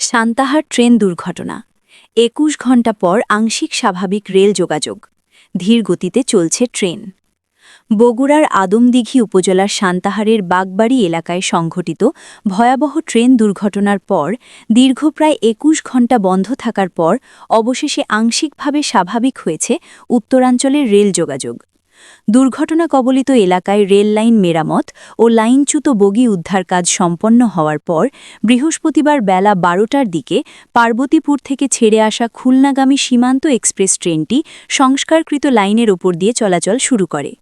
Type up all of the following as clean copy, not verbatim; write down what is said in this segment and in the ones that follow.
Santahar train দুর্ঘটনা ২১ ঘণ্টা পর আংশিক স্বাভাবিক রেল যোগাযোগ ধীর গতিতে চলছে ট্রেন। বগুড়ার আদমদিঘি উপজেলার সান্তাহারের বাগবাড়ি এলাকায় সংঘটিত ভয়াবহ ট্রেন দুর্ঘটনার পর দীর্ঘ প্রায় ২১ ঘণ্টা বন্ধ থাকার পর অবশেষে আংশিকভাবে স্বাভাবিক হয়েছে উত্তরাঞ্চলের রেল যোগাযোগ। দুর্ঘটনা কবলিত এলাকায় রেল লাইন মেরামত ও লাইনচ্যুত বগি উদ্ধার কাজ সম্পন্ন হওয়ার পর বৃহস্পতিবার বেলা ১২টার দিকে পার্বতীপুর থেকে ছেড়ে আসা খুলনাগামী সীমান্ত এক্সপ্রেস ট্রেনটি সংস্কারকৃত লাইনের ওপর দিয়ে চলাচল শুরু করে।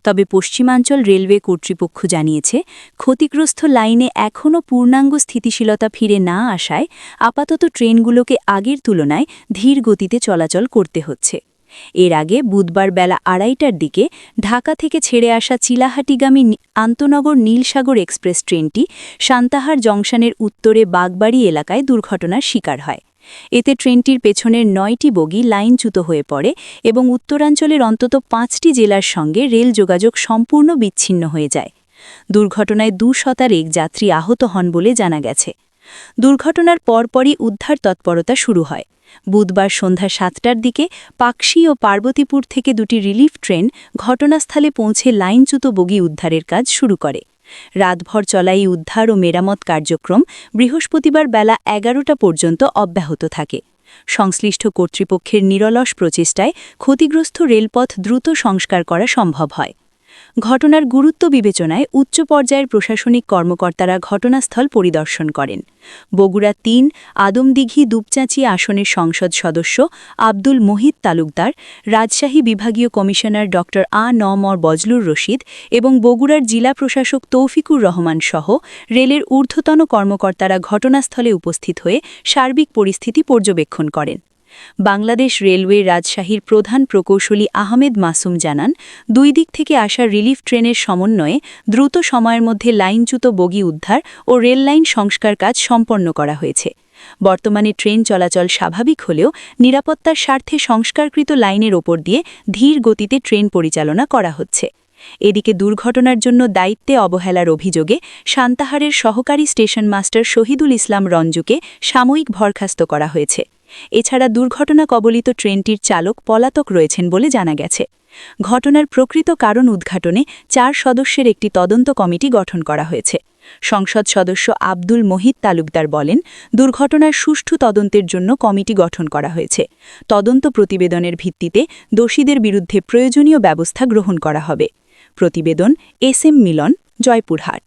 তবে পশ্চিমাঞ্চল রেলওয়ে কর্তৃপক্ষ জানিয়েছে, ক্ষতিগ্রস্ত লাইনে এখনও পূর্ণাঙ্গ স্থিতিশীলতা ফিরে না আসায় আপাতত ট্রেনগুলোকে আগের তুলনায় ধীর গতিতে চলাচল করতে হচ্ছে। এর আগে বুধবার বেলা ২:৩০টার দিকে ঢাকা থেকে ছেড়ে আসা চিলাহাটিগামী আন্তনগর নীলসাগর এক্সপ্রেস ট্রেনটি সান্তাহার জংশনের উত্তরে বাগবাড়ি এলাকায় দুর্ঘটনার শিকার হয়। এতে ট্রেনটির পেছনের ৯টি বগি লাইনচ্যুত হয়ে পড়ে এবং উত্তরাঞ্চলের অন্তত ৫টি জেলার সঙ্গে রেল যোগাযোগ সম্পূর্ণ বিচ্ছিন্ন হয়ে যায়। দুর্ঘটনায় ২ যাত্রী আহত হন বলে জানা গেছে। দুর্ঘটনার পরপরই উদ্ধার তৎপরতা শুরু হয়। বুধবার সন্ধ্যা ৭টার দিকে পাকশী ও পার্বতীপুর থেকে দুটি রিলিফ ট্রেন ঘটনাস্থলে পৌঁছে লাইনচ্যুত বগি উদ্ধারের কাজ শুরু করে। রাতভর চলা এই উদ্ধার ও মেরামত কার্যক্রম বৃহস্পতিবার বেলা ১১টা পর্যন্ত অব্যাহত থাকে। সংশ্লিষ্ট কর্তৃপক্ষের নিরলস প্রচেষ্টায় ক্ষতিগ্রস্ত রেলপথ দ্রুত সংস্কার করা সম্ভব হয়। ঘটনার গুরুত্ব বিবেচনায় উচ্চ পর্যায়ের প্রশাসনিক কর্মকর্তারা ঘটনাস্থল পরিদর্শন করেন। বগুড়া ৩ আদমদিঘি দুপচাঁচি আসনের সংসদ সদস্য আব্দুল মোহিত তালুকদার, রাজশাহী বিভাগীয় কমিশনার ড আ.ন.ম বজলুর রশিদ এবং বগুড়ার জেলা প্রশাসক তৌফিকুর রহমান সহ রেলের ঊর্ধ্বতন কর্মকর্তারা ঘটনাস্থলে উপস্থিত হয়ে সার্বিক পরিস্থিতি পর্যবেক্ষণ করেন। বাংলাদেশ রেলওয়ে রাজশাহীর প্রধান প্রকৌশলী আহমেদ মাসুম জানান, ২ দিক থেকে আসা রিলিফ ট্রেনের সমন্বয়ে দ্রুত সময়ের মধ্যে লাইনচ্যুত বগি উদ্ধার ও রেল লাইন সংস্কার কাজ সম্পন্ন করা হয়েছে। বর্তমানে ট্রেন চলাচল স্বাভাবিক হলেও নিরাপত্তার স্বার্থে সংস্কারকৃত লাইনের ওপর দিয়ে ধীর গতিতে ট্রেন পরিচালনা করা হচ্ছে। এদিকে দুর্ঘটনার জন্য দায়িত্বে অবহেলার অভিযোগে সান্তাহারের সহকারী স্টেশন মাস্টার শহীদুল ইসলাম রঞ্জুকে সাময়িক বরখাস্ত করা হয়েছে। এছাড়া দুর্ঘটনা কবলিত ট্রেনটির চালক পলাতক রয়েছেন বলে জানা গেছে। ঘটনার প্রকৃত কারণ উদ্ঘাটনে ৪ সদস্যের একটি তদন্ত কমিটি গঠন করা হয়েছে। সংসদ সদস্য আব্দুল মোহিত তালুকদার বলেন, দুর্ঘটনার সুষ্ঠু তদন্তের জন্য কমিটি গঠন করা হয়েছে। তদন্ত প্রতিবেদনের ভিত্তিতে দোষীদের বিরুদ্ধে প্রয়োজনীয় ব্যবস্থা গ্রহণ করা হবে। প্রতিবেদন এস এম মিলন, জয়পুরহাট।